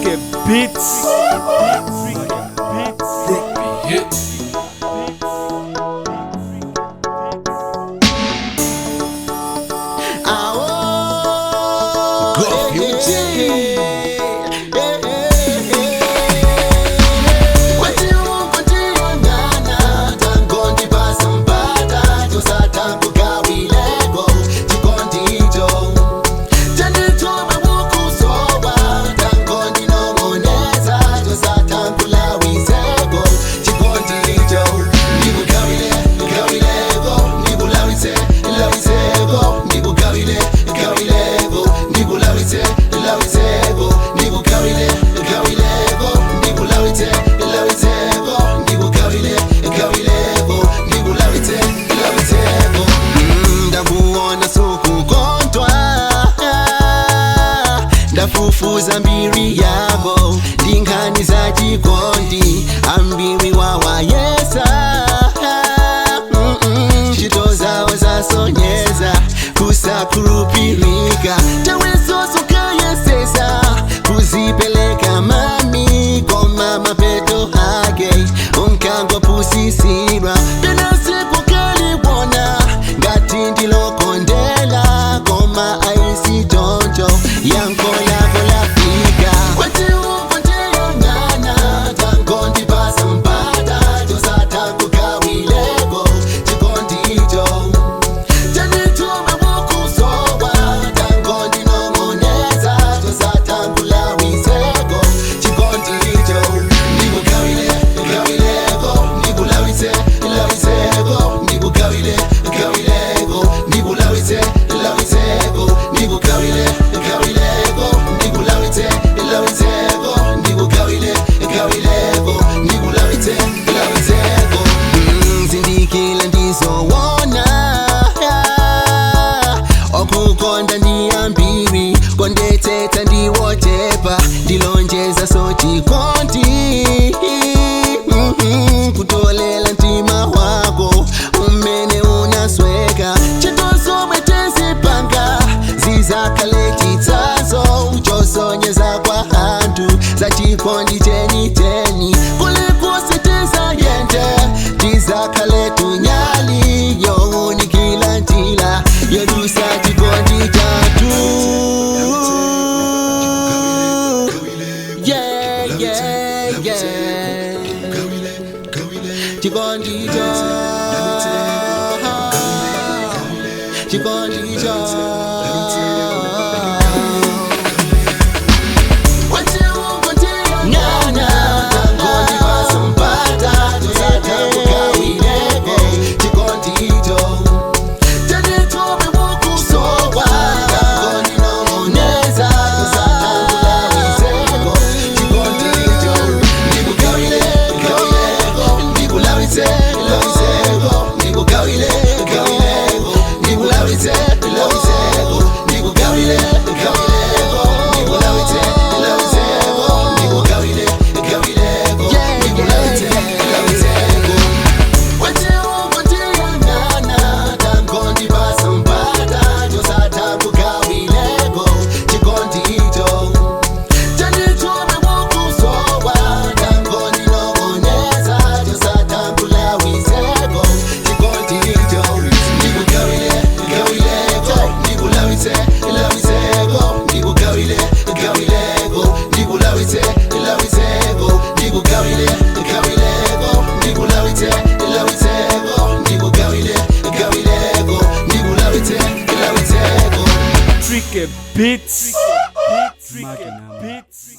Tricky Beats. Ndafufuza mbiri yabo ndingani za chikondi ambiri wawayesa Chito zawo zasonyeza kusakurupirika tawesosuka yesesa kuzipeleka mami koma mapeto hake unkango pusisirwa pena siku kaliwona ngati ndilokondela koma aisi tonto yanko okukonda ndiyambiri kondethetha ndiwotepa ndilonjeza sochikondi kutolela ntima wako umene unasweka chitosomwetezipanga zizakhaletitsazo chosonyeza kwa hantu za chikondi teniteni kulikusitiza yende tizakhaletunyali younikila ntila yedusa chikondi chatu. Yeah, yeah, yeah. Chikondi chatu. Chikondi chatu. Tricky Beats. Beats.